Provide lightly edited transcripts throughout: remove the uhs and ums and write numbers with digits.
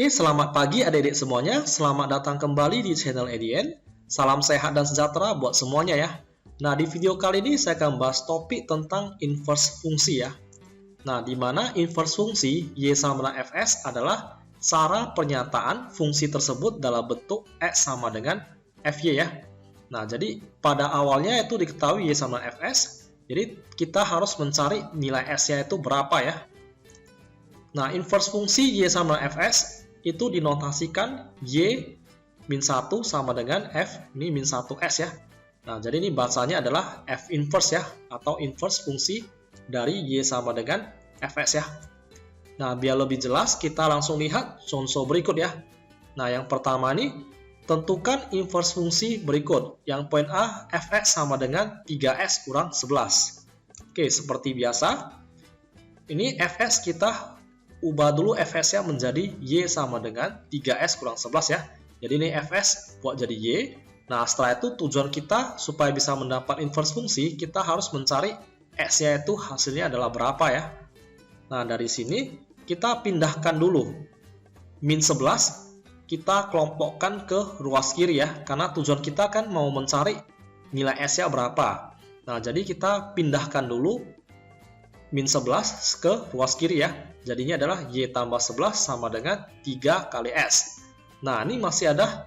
Oke, selamat pagi adik-adik semuanya. Selamat datang kembali di channel EDN. Salam sehat dan sejahtera buat semuanya ya. Nah, di video kali ini saya akan bahas topik tentang inverse fungsi ya. Nah, di mana inverse fungsi Y sama dengan Fs adalah cara pernyataan fungsi tersebut dalam bentuk X sama dengan Fy ya. Nah, jadi pada awalnya itu diketahui Y sama Fs. Jadi kita harus mencari nilai S-nya itu berapa ya. Nah, inverse fungsi Y sama Fs itu dinotasikan Y min 1 sama dengan F ini min 1S ya. Nah, jadi ini bahasanya adalah F inverse ya, atau inverse fungsi dari Y sama dengan Fs ya. Nah, biar lebih jelas, kita langsung lihat contoh berikut ya. Nah, yang pertama ini, tentukan inverse fungsi berikut. Yang poin A, Fx sama dengan 3S kurang 11. Oke, seperti biasa, ini Fs kita ubah dulu Fs-nya menjadi Y sama dengan 3S kurang 11 ya. Jadi ini Fs buat jadi Y. Nah, setelah itu tujuan kita supaya bisa mendapat inverse fungsi, kita harus mencari S-nya itu hasilnya adalah berapa ya. Nah, dari sini kita pindahkan dulu. Min 11 kita kelompokkan ke ruas kiri ya. Karena tujuan kita kan mau mencari nilai S-nya berapa. Nah, jadi kita pindahkan dulu min 11 ke ruas kiri ya. Jadinya adalah Y tambah 11 sama dengan 3 kali S. Nah, ini masih ada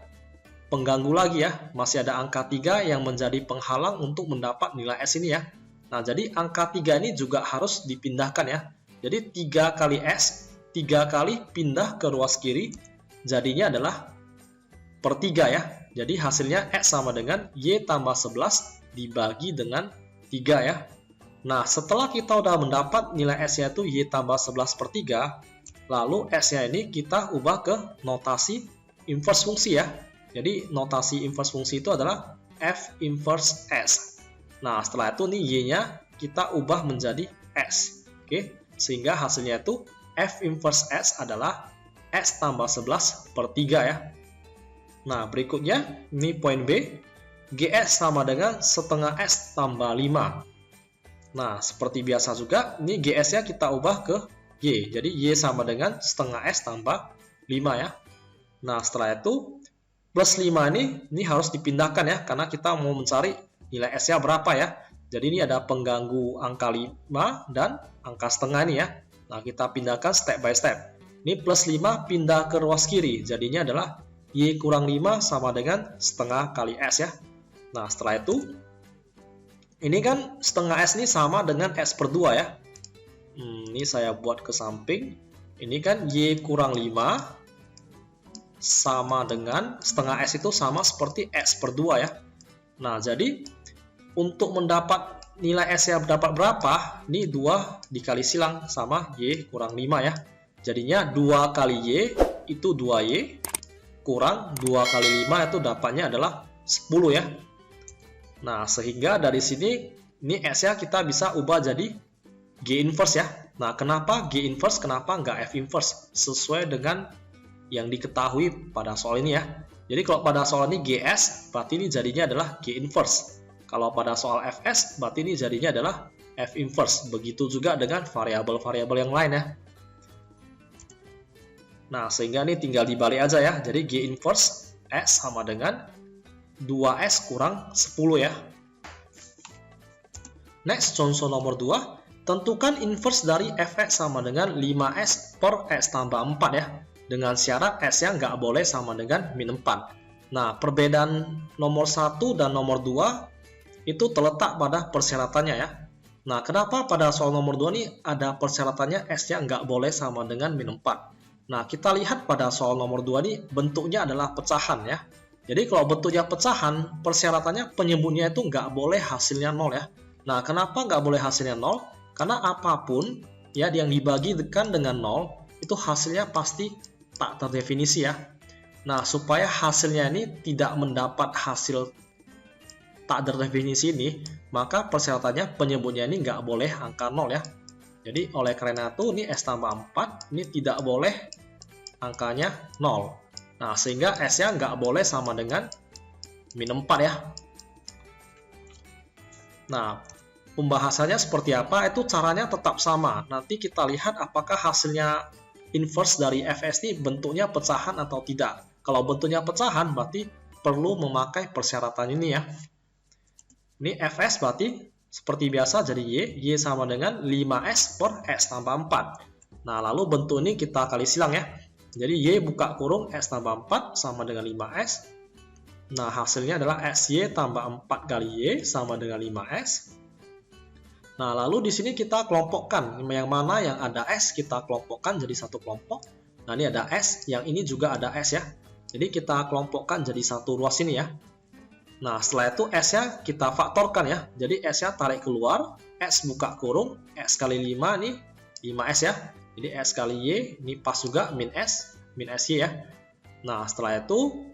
pengganggu lagi ya. Masih ada angka 3 yang menjadi penghalang untuk mendapat nilai S ini ya. Nah, jadi angka 3 ini juga harus dipindahkan ya. Jadi 3 kali S, 3 kali pindah ke ruas kiri. Jadinya adalah per 3 ya. Jadi hasilnya X sama dengan Y tambah 11 dibagi dengan 3 ya. Nah, setelah kita udah mendapat nilai S-nya itu Y tambah 11 per 3, lalu S-nya ini kita ubah ke notasi inverse fungsi ya. Jadi, notasi inverse fungsi itu adalah F inverse S. Nah, setelah itu nih Y-nya kita ubah menjadi S. Oke, sehingga hasilnya itu F inverse S adalah X tambah 11 per 3 ya. Nah, berikutnya, ini poin B, GS sama dengan setengah S tambah 5. Nah, seperti biasa juga, ini GS-nya kita ubah ke Y. Jadi, Y sama dengan setengah S tambah 5 ya. Nah, setelah itu, plus 5 ini harus dipindahkan ya, karena kita mau mencari nilai S-nya berapa ya. Jadi, ini ada pengganggu angka 5 dan angka setengah ini ya. Nah, kita pindahkan step by step. Ini plus 5 pindah ke ruas kiri. Jadinya adalah Y kurang 5 sama dengan setengah kali S ya. Nah, setelah itu, ini kan setengah S ini sama dengan S per 2 ya. Ini saya buat ke samping. Ini kan Y kurang 5 sama dengan setengah S itu sama seperti S per 2 ya. Nah, jadi untuk mendapat nilai S yang dapat berapa? Ini 2 dikali silang sama Y kurang 5 ya. Jadinya 2 kali Y itu 2Y kurang 2 kali 5 itu dapatnya adalah 10 ya. Nah, sehingga dari sini, ini S-nya kita bisa ubah jadi G inverse ya. Nah, kenapa G inverse, kenapa nggak F inverse? Sesuai dengan yang diketahui pada soal ini ya. Jadi, kalau pada soal ini GS, berarti ini jadinya adalah G inverse. Kalau pada soal Fs, berarti ini jadinya adalah F inverse. Begitu juga dengan variabel-variabel yang lain ya. Nah, sehingga ini tinggal dibalik aja ya. Jadi, G inverse S sama dengan 2S kurang 10 ya. Next, contoh nomor 2. Tentukan inverse dari Fx sama dengan 5S per X tambah 4 ya. Dengan syarat S-nya nggak boleh sama dengan min 4. Nah, perbedaan nomor 1 dan nomor 2 itu terletak pada persyaratannya ya. Nah, kenapa pada soal nomor 2 ini ada persyaratannya S-nya nggak boleh sama dengan min 4. Nah, kita lihat pada soal nomor 2 ini bentuknya adalah pecahan ya. Jadi kalau bentuknya pecahan, persyaratannya penyebutnya itu nggak boleh hasilnya 0 ya. Nah, kenapa nggak boleh hasilnya 0? Karena apapun ya yang dibagikan dengan 0, itu hasilnya pasti tak terdefinisi ya. Nah, supaya hasilnya ini tidak mendapat hasil tak terdefinisi ini, maka persyaratannya penyebutnya ini nggak boleh angka 0 ya. Jadi oleh karena itu, ini S tambah 4, ini tidak boleh angkanya 0. Nah, sehingga S-nya nggak boleh sama dengan min 4 ya. Nah, pembahasannya seperti apa? Itu caranya tetap sama. Nanti kita lihat apakah hasilnya inverse dari Fs ini bentuknya pecahan atau tidak. Kalau bentuknya pecahan berarti perlu memakai persyaratan ini ya. Ini Fs berarti seperti biasa jadi Y sama dengan 5S per S tambah 4. Nah, lalu bentuk ini kita kali silang ya. Jadi Y buka kurung S tambah 4 sama dengan 5S. Nah, hasilnya adalah SY tambah 4 kali Y sama dengan 5S. Nah, lalu di sini kita kelompokkan. Yang mana yang ada S kita kelompokkan jadi satu kelompok. Nah, ini ada S, yang ini juga ada S ya. Jadi kita kelompokkan jadi satu ruas ini ya. Nah, setelah itu S-nya kita faktorkan ya. Jadi S-nya tarik keluar, S buka kurung, S kali 5 nih 5S ya. Jadi S kali Y ini pas juga min SY ya. Nah, setelah itu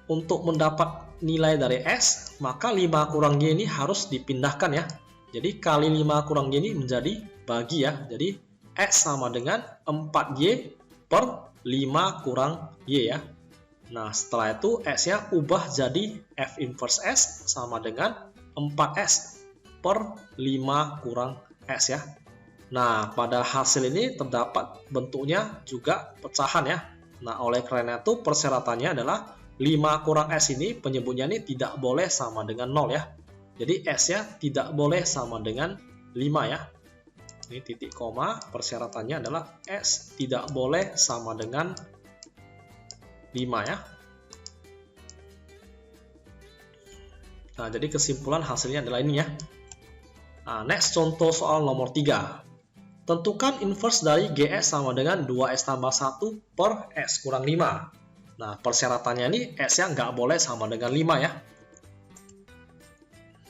untuk mendapat nilai dari S, maka 5 kurang Y ini harus dipindahkan ya. Jadi kali 5 kurang Y ini menjadi bagi ya. Jadi S sama dengan 4Y per 5 kurang Y ya. Nah, setelah itu S-nya ubah jadi F inverse S sama dengan 4S per 5 kurang S ya. Nah, pada hasil ini terdapat bentuknya juga pecahan ya. Nah, oleh karena itu persyaratannya adalah 5 kurang S ini penyebutnya ini tidak boleh sama dengan 0 ya. Jadi S-nya tidak boleh sama dengan 5 ya. Ini titik koma, persyaratannya adalah S tidak boleh sama dengan 5 ya. Nah, jadi kesimpulan hasilnya adalah ini ya. Nah, next contoh soal nomor 3. Tentukan inverse dari GS sama dengan 2S tambah 1 per S kurang 5. Nah, persyaratannya ini S-nya nggak boleh sama dengan 5 ya.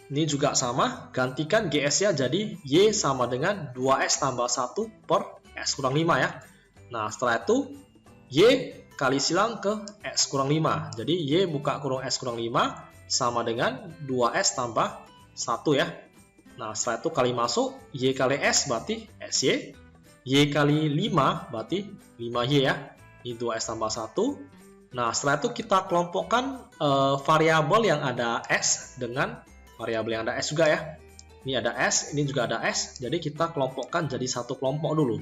Ini juga sama, gantikan GS-nya jadi Y sama dengan 2S tambah 1 per S kurang 5 ya. Nah, setelah itu Y kali silang ke S kurang 5. Jadi Y buka kurung S kurang 5 sama dengan 2S tambah 1 ya. Nah, setelah itu kali masuk, Y kali S berarti SY. Y kali 5 berarti 5Y ya. Ini 2S tambah 1. Nah, setelah itu kita kelompokkan variabel yang ada S dengan variabel yang ada S juga ya. Ini ada S, ini juga ada S. Jadi kita kelompokkan jadi satu kelompok dulu.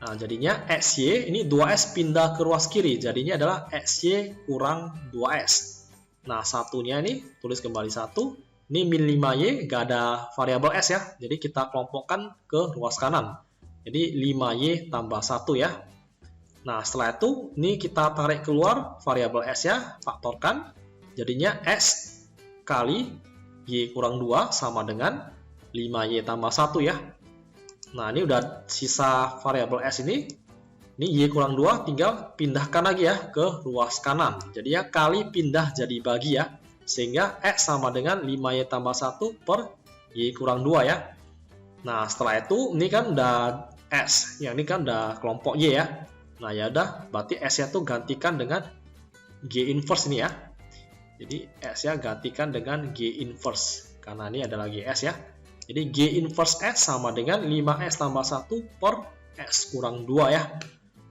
Nah, jadinya SY ini 2S pindah ke ruas kiri. Jadinya adalah SY kurang 2S. Nah, satunya ini tulis kembali 1. Ini min 5Y gak ada variabel S ya. Jadi kita kelompokkan ke ruas kanan. Jadi 5Y tambah 1 ya. Nah, setelah itu ini kita tarik keluar variabel S ya, faktorkan. Jadinya S kali Y kurang 2 sama dengan 5Y tambah 1 ya. Nah, ini udah sisa variabel S ini. Ini Y kurang 2 tinggal pindahkan lagi ya ke ruas kanan. Jadi ya kali pindah jadi bagi ya. Sehingga X sama dengan 5Y tambah 1 per Y kurang 2 ya. Nah, setelah itu ini kan udah S. Yang ini kan udah kelompok Y ya. Nah, ya udah berarti S-nya tuh gantikan dengan G inverse ini ya. Jadi S-nya gantikan dengan G inverse. Karena ini adalah GS ya. Jadi G inverse S sama dengan 5S tambah 1 per S kurang 2 ya.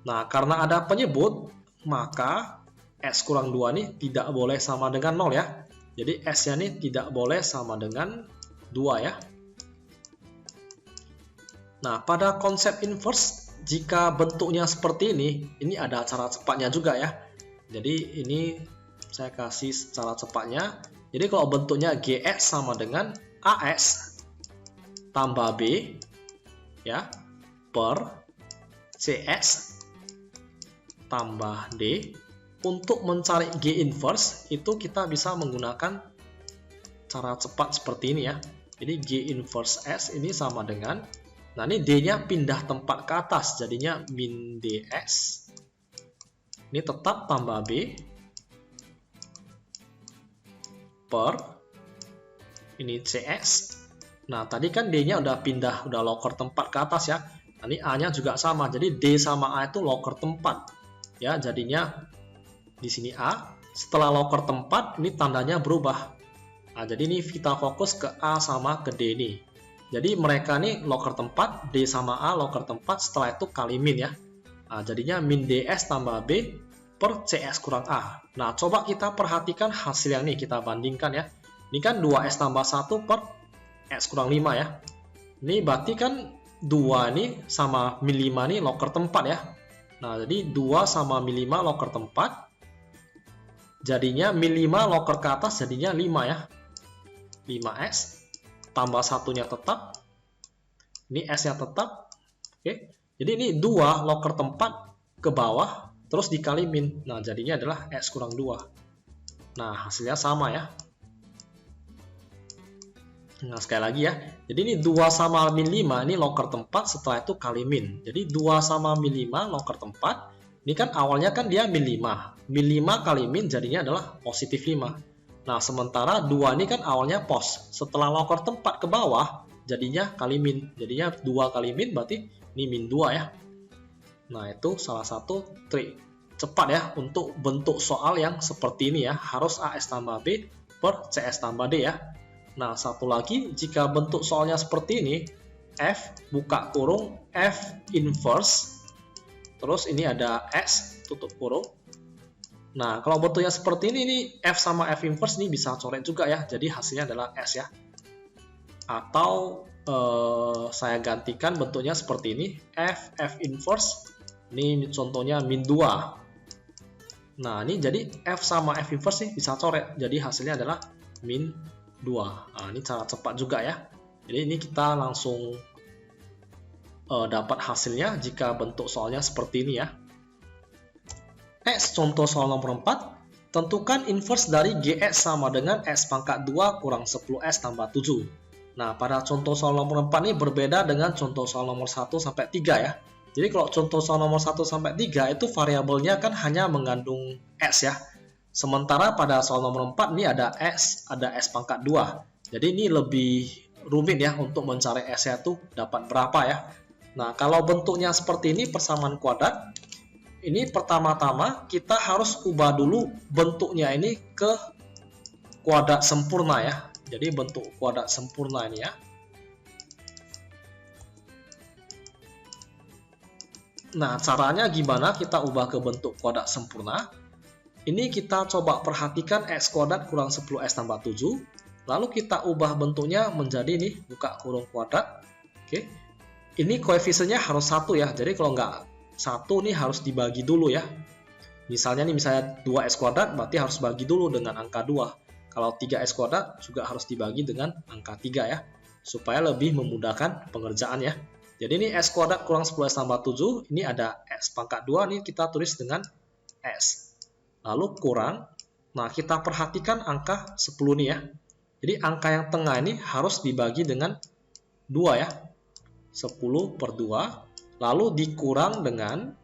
Nah, karena ada penyebut, maka S kurang 2 ini tidak boleh sama dengan 0 ya. Jadi S-nya ini tidak boleh sama dengan 2 ya. Nah, pada konsep inverse, jika bentuknya seperti ini ada cara cepatnya juga ya. Jadi ini saya kasih cara cepatnya. Jadi kalau bentuknya GS sama dengan AS tambah B ya per CS tambah D. Untuk mencari G inverse itu kita bisa menggunakan cara cepat seperti ini ya. Jadi G inverse S ini sama dengan, nah ini D-nya pindah tempat ke atas, jadinya min DS. Ini tetap tambah B per ini CS. Nah, tadi kan D-nya udah pindah, udah loker tempat ke atas ya. Nah, ini A-nya juga sama. Jadi D sama A itu loker tempat. Ya, jadinya di sini A. Setelah loker tempat, ini tandanya berubah. Nah, jadi ini kita fokus ke A sama ke D ini. Jadi mereka ini loker tempat, D sama A loker tempat, setelah itu kali min ya. Nah, jadinya min DS tambah B per CS kurang A. Nah, coba kita perhatikan hasil yang ini, kita bandingkan ya. Ini kan 2S tambah 1 per S kurang 5 ya. Ini berarti kan 2 ini sama min 5 ini loker tempat ya. Nah, jadi 2 sama min 5 loker tempat. Jadinya min 5 loker ke atas jadinya 5 ya. 5S tambah satunya tetap. Ini S-nya tetap. Oke. Jadi ini 2 loker tempat ke bawah terus dikali min. Nah, jadinya adalah S kurang 2. Nah, hasilnya sama ya. Nah, sekali lagi ya. Jadi ini 2 sama min 5 ini loker tempat, setelah itu kali min. Jadi 2 sama min 5 loker tempat. Ini kan awalnya kan dia min 5. Min 5 kali min jadinya adalah positif 5. Nah, sementara 2 ini kan awalnya pos. Setelah loker tempat ke bawah, jadinya kali min. Jadinya 2 kali min berarti ini min 2 ya. Nah, itu salah satu trik cepat ya untuk bentuk soal yang seperti ini ya. Harus AS tambah B per CS tambah D ya. Nah, satu lagi, jika bentuk soalnya seperti ini, F buka kurung, F inverse, terus ini ada S tutup kurung. Nah, kalau bentuknya seperti ini F sama F inverse ini bisa coret juga ya. Jadi hasilnya adalah S ya. Atau saya gantikan bentuknya seperti ini, F inverse. Ini contohnya min 2. Nah, ini jadi F sama F inverse nih bisa coret. Jadi hasilnya adalah min 2. Nah, ini cara cepat juga ya. Jadi ini kita langsung dapat hasilnya jika bentuk soalnya seperti ini ya. X contoh soal nomor 4. Tentukan inverse dari GX sama dengan X pangkat 2 kurang 10S tambah 7. Nah, pada contoh soal nomor 4 ini berbeda dengan contoh soal nomor 1 sampai 3 ya. Jadi kalau contoh soal nomor 1 sampai 3 itu variabelnya kan hanya mengandung X ya. Sementara pada soal nomor 4 ini ada S pangkat 2. Jadi ini lebih rumit ya untuk mencari S-nya itu dapat berapa ya. Nah, kalau bentuknya seperti ini persamaan kuadrat, ini pertama-tama kita harus ubah dulu bentuknya ini ke kuadrat sempurna ya. Jadi bentuk kuadrat sempurna ini ya. Nah, caranya gimana kita ubah ke bentuk kuadrat sempurna? Ini kita coba perhatikan X kuadrat kurang 10S tambah 7. Lalu kita ubah bentuknya menjadi ini, buka kurung kuadrat. Oke. Ini koefisiennya harus 1 ya. Jadi kalau nggak 1 nih harus dibagi dulu ya. Misalnya 2x kuadrat berarti harus bagi dulu dengan angka 2. Kalau 3x kuadrat juga harus dibagi dengan angka 3 ya. Supaya lebih memudahkan pengerjaan ya. Jadi ini x kuadrat kurang 10s tambah 7. Ini ada x pangkat 2 nih kita tulis dengan s. Lalu kurang. Nah, kita perhatikan angka 10 nih ya. Jadi angka yang tengah ini harus dibagi dengan 2 ya. 10 per 2. Lalu dikurang dengan,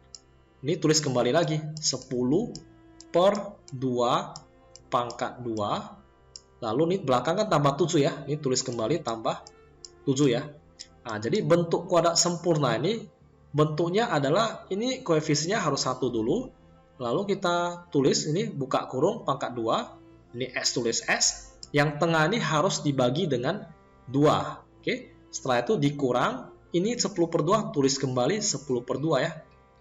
ini tulis kembali lagi, 10 per 2 pangkat 2. Lalu ini belakang kan tambah 7 ya. Ini tulis kembali tambah 7 ya. Nah, jadi bentuk kuadrat sempurna ini bentuknya adalah ini koefisiennya harus 1 dulu. Lalu kita tulis ini buka kurung pangkat 2. Ini S tulis S. Yang tengah ini harus dibagi dengan 2. Oke. Setelah itu dikurang. Ini 10 per 2 tulis kembali 10 per 2 ya.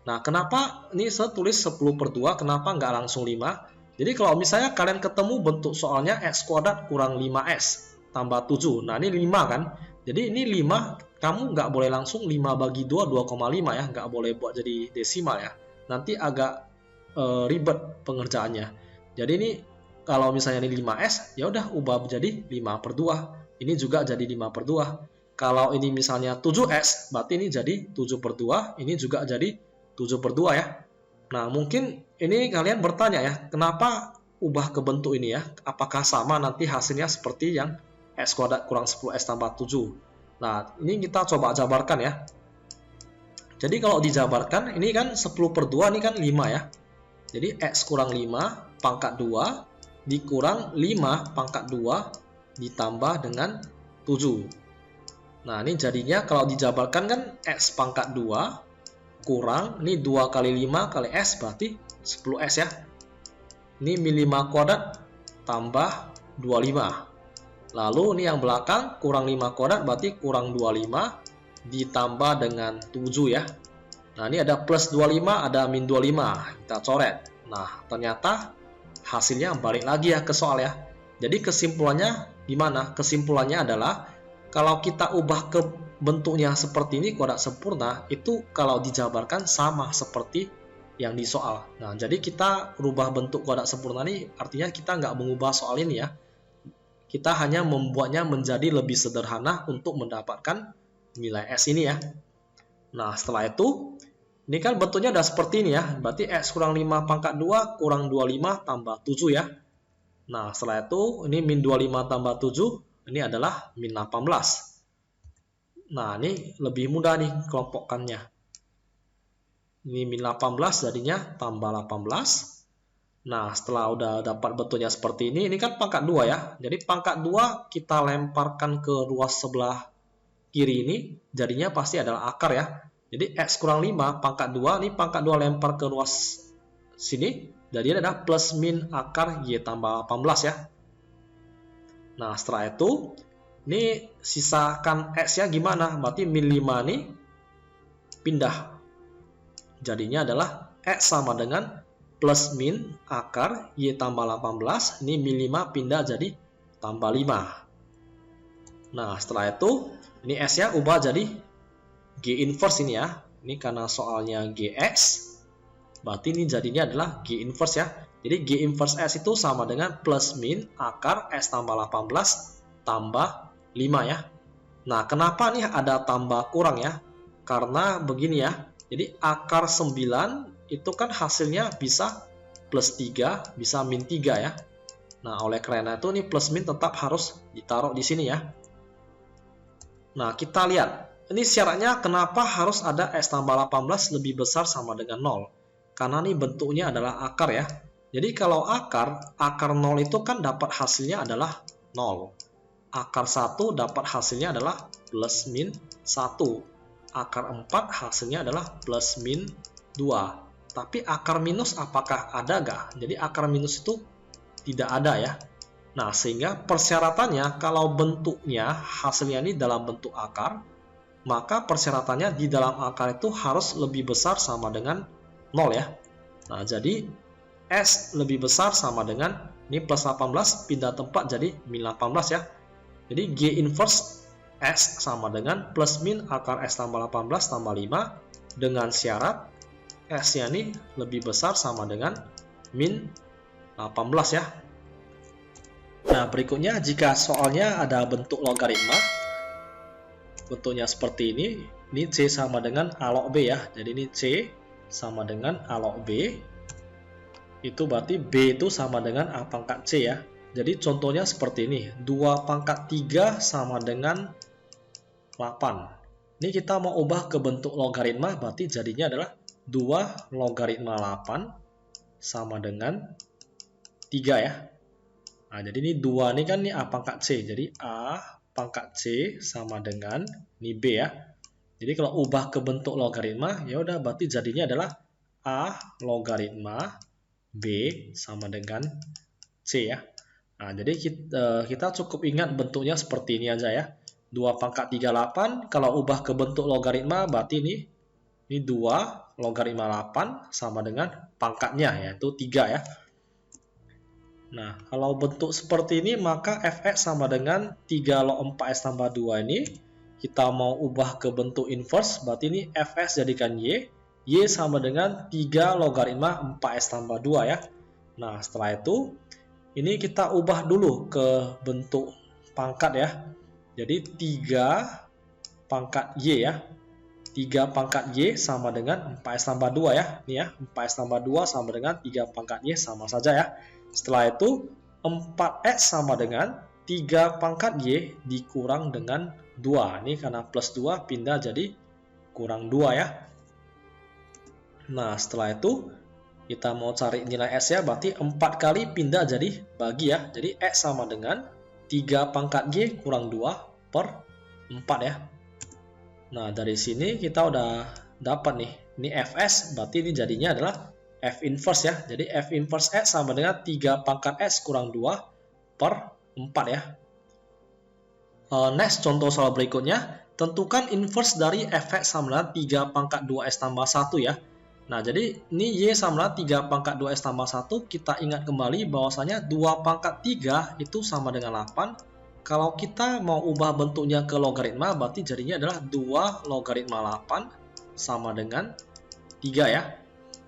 Nah, kenapa ini saya tulis 10 per 2? Kenapa nggak langsung 5? Jadi kalau misalnya kalian ketemu bentuk soalnya X kuadrat kurang 5S tambah 7. Nah, ini 5 kan. Jadi ini 5, kamu nggak boleh langsung 5 bagi 2, 2,5 ya. Nggak boleh buat jadi desimal ya. Nanti agak ribet pengerjaannya. Jadi ini kalau misalnya ini 5S, ya udah ubah menjadi 5 per 2. Ini juga jadi 5 per 2. Kalau ini misalnya 7S, berarti ini jadi 7 per 2. Ini juga jadi 7 per 2 ya. Nah, mungkin ini kalian bertanya ya, kenapa ubah ke bentuk ini ya? Apakah sama nanti hasilnya seperti yang X kuadrat kurang 10S tambah 7? Nah, ini kita coba jabarkan ya. Jadi kalau dijabarkan, ini kan 10 per 2, ini kan 5 ya. Jadi X kurang 5 pangkat 2 dikurang 5 pangkat 2 ditambah dengan 7. Nah, ini jadinya kalau dijabarkan kan X pangkat 2 kurang, ini 2 kali 5 kali S berarti 10S ya. Ini min 5 kuadrat tambah 25. Lalu ini yang belakang kurang 5 kuadrat berarti kurang 25 ditambah dengan 7 ya. Nah, ini ada plus 25, ada min 25. Kita coret. Nah, ternyata hasilnya balik lagi ya ke soal ya. Jadi kesimpulannya gimana? Kesimpulannya adalah kalau kita ubah ke bentuknya seperti ini, kodak sempurna, itu kalau dijabarkan sama seperti yang di soal. Nah, jadi kita rubah bentuk kodak sempurna ini, artinya kita nggak mengubah soal ini ya. Kita hanya membuatnya menjadi lebih sederhana untuk mendapatkan nilai S ini ya. Nah, setelah itu, ini kan bentuknya udah seperti ini ya. Berarti X kurang 5 pangkat 2 kurang 25 tambah 7 ya. Nah, setelah itu, ini min 25 tambah 7, ini adalah min 18. Nah, ini lebih mudah nih kelompokkannya. Ini min 18 jadinya tambah 18. Nah, setelah udah dapat bentuknya seperti ini kan pangkat 2 ya. Jadi pangkat 2 kita lemparkan ke ruas sebelah kiri ini, jadinya pasti adalah akar ya. Jadi X kurang 5 pangkat 2, ini pangkat 2 lempar ke ruas sini, jadi adalah plus min akar Y tambah 18 ya. Nah, setelah itu, ini sisakan X ya gimana? Berarti min 5 ini pindah. Jadinya adalah X sama dengan plus min akar Y tambah 18. Ini min 5 pindah jadi tambah 5. Nah, setelah itu, ini S ya ubah jadi G inverse ini ya. Ini karena soalnya GX. Berarti ini jadinya adalah G inverse ya. Jadi G inverse S itu sama dengan plus min akar S tambah 18 tambah 5 ya. Nah, kenapa nih ada tambah kurang ya? Karena begini ya. Jadi akar 9 itu kan hasilnya bisa plus 3, bisa min 3 ya. Nah, oleh karena itu nih plus min tetap harus ditaruh di sini ya. Nah, kita lihat. Ini syaratnya kenapa harus ada S tambah 18 lebih besar sama dengan 0. Karena nih bentuknya adalah akar ya. Jadi kalau akar 0 itu kan dapat hasilnya adalah 0. Akar 1 dapat hasilnya adalah plus min 1. Akar 4 hasilnya adalah plus min 2. Tapi akar minus apakah ada nggak? Jadi akar minus itu tidak ada ya. Nah, sehingga persyaratannya kalau bentuknya hasilnya ini dalam bentuk akar, maka persyaratannya di dalam akar itu harus lebih besar sama dengan 0 ya. Nah, jadi S lebih besar sama dengan ini plus 18 pindah tempat jadi min 18 ya. Jadi G inverse S sama dengan plus min akar S tambah 18 tambah 5 dengan syarat S-nya ini lebih besar sama dengan min 18 ya. Nah, berikutnya jika soalnya ada bentuk logaritma, bentuknya seperti ini C sama dengan A log B ya. Jadi ini C sama dengan A log B, itu berarti B itu sama dengan A pangkat C ya. Jadi contohnya seperti ini, 2 pangkat 3 sama dengan 8. Ini kita mau ubah ke bentuk logaritma, berarti jadinya adalah 2 logaritma 8 sama dengan 3 ya. Nah, jadi ini 2 ini kan ini A pangkat C, jadi A pangkat C sama dengan ini B ya. Jadi kalau ubah ke bentuk logaritma, ya udah berarti jadinya adalah A logaritma B sama dengan C ya. Nah, jadi kita cukup ingat bentuknya seperti ini aja ya. 2 pangkat 38, kalau ubah ke bentuk logaritma berarti ini 2 logaritma 8 sama dengan pangkatnya yaitu 3 ya. Nah, kalau bentuk seperti ini maka fx sama dengan 3 log 4s tambah 2 ini. Kita mau ubah ke bentuk inverse, berarti ini fx jadikan y. Y sama dengan 3 logaritma 4s tambah 2 ya. Nah, setelah itu ini kita ubah dulu ke bentuk pangkat ya. Jadi 3 pangkat y ya. 3 pangkat y sama dengan 4s tambah 2 ya. Ini ya, 4s tambah 2 sama dengan 3 pangkat y sama saja ya. Setelah itu 4x sama dengan 3 pangkat y dikurang dengan 2. Ini karena plus 2 pindah jadi kurang 2 ya. Nah, setelah itu kita mau cari nilai S ya, berarti 4 kali pindah jadi bagi ya. Jadi X sama dengan 3 pangkat Y kurang 2 per 4 ya. Nah, dari sini kita udah dapat nih. Ini Fs, berarti ini jadinya adalah F inverse ya. Jadi F inverse X sama dengan 3 pangkat S kurang 2 per 4 ya. Next, contoh soal berikutnya. Tentukan inverse dari Fx sama dengan 3 pangkat 2S tambah 1 ya. Nah, jadi ini Y sama 3 pangkat 2S tambah 1, kita ingat kembali bahwasanya 2 pangkat 3 itu sama dengan 8, kalau kita mau ubah bentuknya ke logaritma, berarti jadinya adalah 2 logaritma 8 sama dengan 3 ya.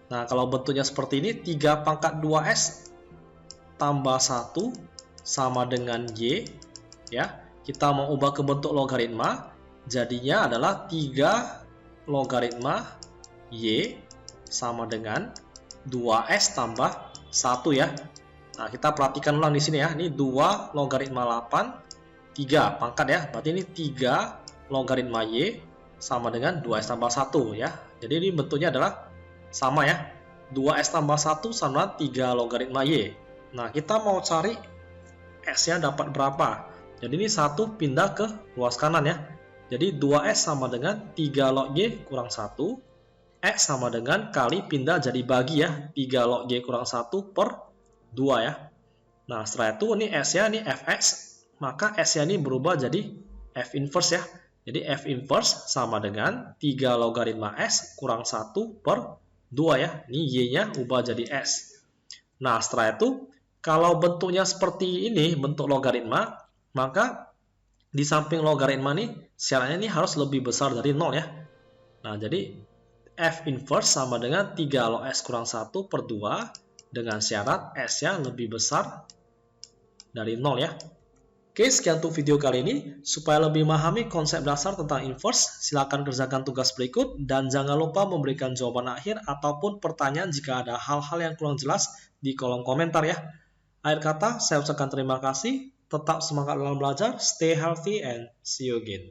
Nah, kalau bentuknya seperti ini, 3 pangkat 2S tambah 1 sama dengan Y. Ya, kita mau ubah ke bentuk logaritma, jadinya adalah 3 logaritma Y sama dengan 2S tambah 1 ya. Nah, kita perhatikan ulang di sini ya. Ini 2 logaritma 8, 3 pangkat ya. Berarti ini 3 logaritma Y sama dengan 2S tambah 1 ya. Jadi ini bentuknya adalah sama ya. 2S tambah 1 sama 3 logaritma Y. Nah, kita mau cari S-nya dapat berapa. Jadi ini 1 pindah ke ruas kanan ya. Jadi 2S sama dengan 3 log Y kurang 1. X sama dengan kali pindah jadi bagi ya. 3 log Y kurang 1 per 2 ya. Nah, setelah itu ini S-nya ini Fx. Maka S-nya ini berubah jadi F inverse ya. Jadi F inverse sama dengan 3 logaritma S kurang 1 per 2 ya. Ini Y-nya ubah jadi S. Nah, setelah itu kalau bentuknya seperti ini, bentuk logaritma, maka di samping logaritma nih, syaratnya ini harus lebih besar dari 0 ya. Nah, jadi F inverse sama dengan 3 log S kurang 1 per 2 dengan syarat S-nya lebih besar dari 0 ya. Oke, sekian untuk video kali ini. Supaya lebih memahami konsep dasar tentang inverse, silakan kerjakan tugas berikut dan jangan lupa memberikan jawaban akhir ataupun pertanyaan jika ada hal-hal yang kurang jelas di kolom komentar ya. Akhir kata, saya ucapkan terima kasih. Tetap semangat dalam belajar, stay healthy and see you again.